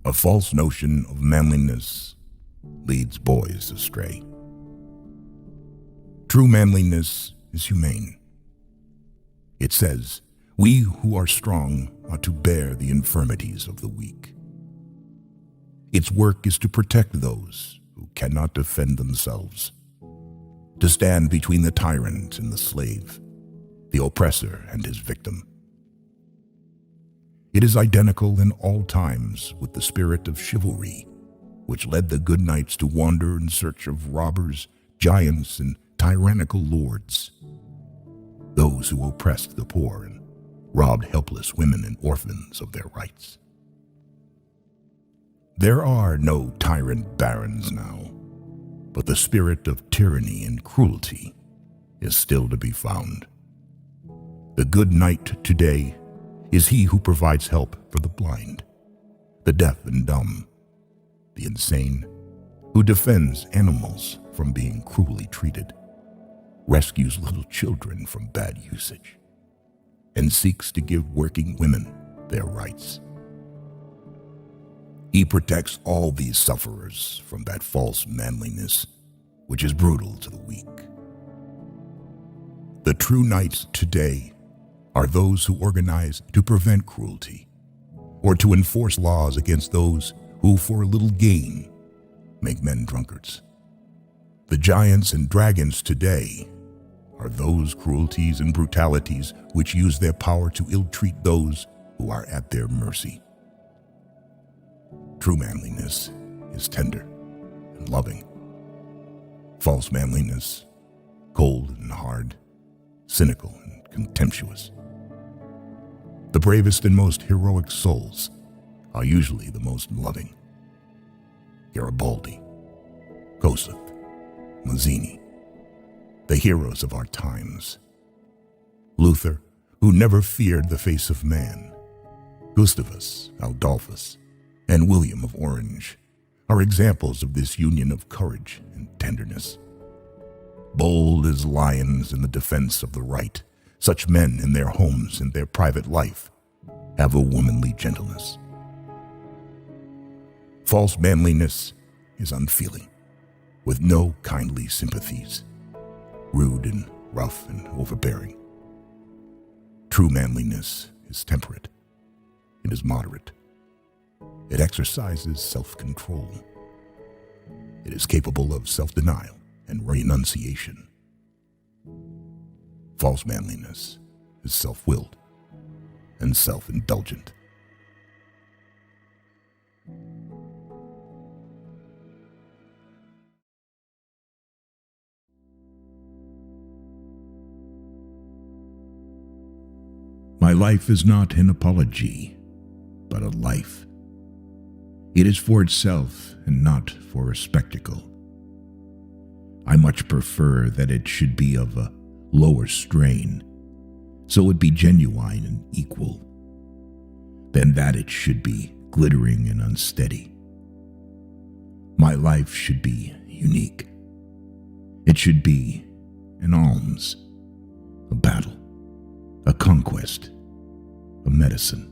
A false notion of manliness leads boys astray. True manliness is humane. It says, "We who are strong ought to bear the infirmities of the weak." Its work is to protect those who cannot defend themselves, to stand between the tyrant and the slave, the oppressor and his victim. It is identical in all times with the spirit of chivalry, which led the good knights to wander in search of robbers, giants, and tyrannical lords, those who oppressed the poor and robbed helpless women and orphans of their rights. There are no tyrant barons now, but the spirit of tyranny and cruelty is still to be found. The good knight today is he who provides help for the blind, the deaf and dumb, the insane, who defends animals from being cruelly treated, rescues little children from bad usage, and seeks to give working women their rights. He protects all these sufferers from that false manliness which is brutal to the weak. The true knights today are those who organize to prevent cruelty or to enforce laws against those who, for a little gain, make men drunkards. The giants and dragons today are those cruelties and brutalities which use their power to ill-treat those who are at their mercy. True manliness is tender and loving. False manliness, cold and hard, cynical and contemptuous. The bravest and most heroic souls are usually the most loving. Garibaldi, Kossuth, Mazzini, the heroes of our times. Luther, who never feared the face of man. Gustavus Adolphus and William of Orange are examples of this union of courage and tenderness. Bold as lions in the defense of the right, such men in their homes and their private life have a womanly gentleness. False manliness is unfeeling, with no kindly sympathies, rude and rough and overbearing. True manliness is temperate. It is moderate. It exercises self-control. It is capable of self-denial and renunciation. False manliness is self-willed and self-indulgent. My life is not an apology, but a life. It is for itself and not for a spectacle. I much prefer that it should be of a lower strain, so it be genuine and equal, than that it should be glittering and unsteady. My life should be unique. It should be an alms, a battle, a conquest, a medicine.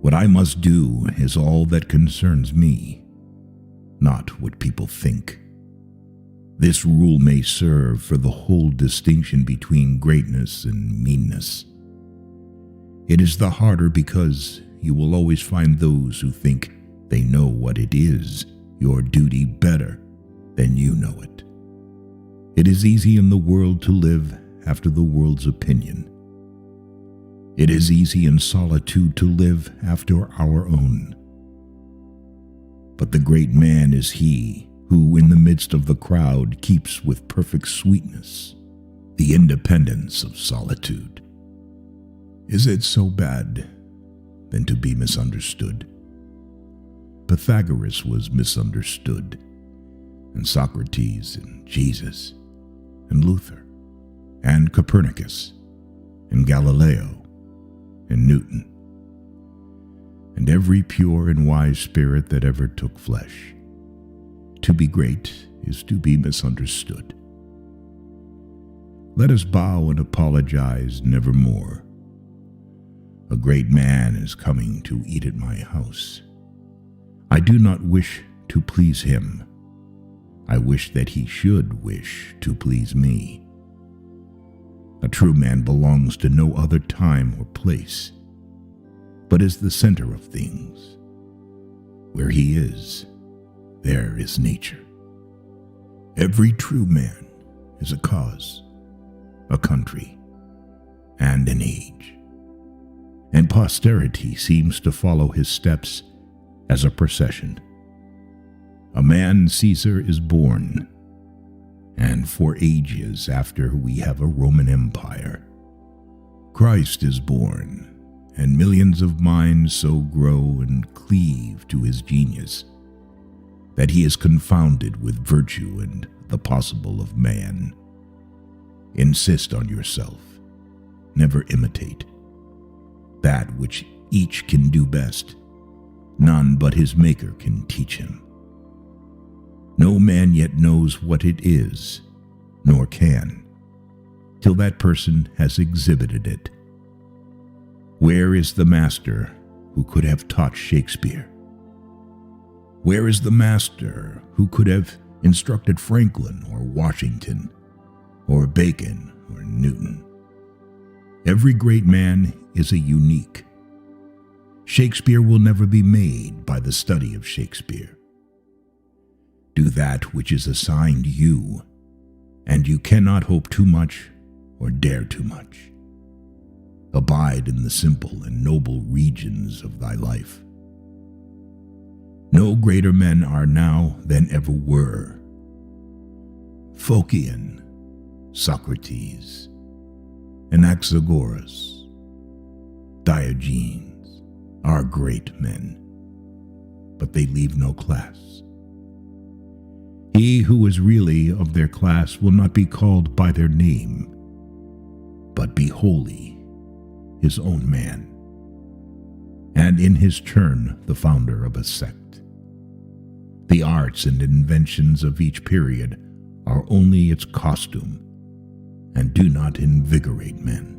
What I must do is all that concerns me, not what people think. This rule may serve for the whole distinction between greatness and meanness. It is the harder because you will always find those who think they know what it is, your duty, better than you know it. It is easy in the world to live after the world's opinion. It is easy in solitude to live after our own. But the great man is he who, in the midst of the crowd, keeps with perfect sweetness the independence of solitude. Is it so bad than to be misunderstood? Pythagoras was misunderstood, and Socrates, and Jesus, and Luther, and Copernicus, and Galileo, and Newton, and every pure and wise spirit that ever took flesh. To be great is to be misunderstood. Let us bow and apologize nevermore. A great man is coming to eat at my house. I do not wish to please him. I wish that he should wish to please me. A true man belongs to no other time or place, but is the center of things. Where he is, there is nature. Every true man is a cause, a country, and an age. And posterity seems to follow his steps as a procession. A man Caesar is born, and for ages after we have a Roman Empire, Christ is born, and millions of minds so grow and cleave to his genius that he is confounded with virtue and the possible of man. Insist on yourself. Never imitate. That which each can do best, none but his Maker can teach him. No man yet knows what it is, nor can, till that person has exhibited it. Where is the master who could have taught Shakespeare? Where is the master who could have instructed Franklin or Washington or Bacon or Newton? Every great man is a unique. Shakespeare will never be made by the study of Shakespeare. Do that which is assigned you, and you cannot hope too much or dare too much. Abide in the simple and noble regions of thy life. No greater men are now than ever were. Phocion, Socrates, Anaxagoras, Diogenes are great men, but they leave no class. He who is really of their class will not be called by their name, but be wholly his own man, and in his turn the founder of a sect. The arts and inventions of each period are only its costume, and do not invigorate men.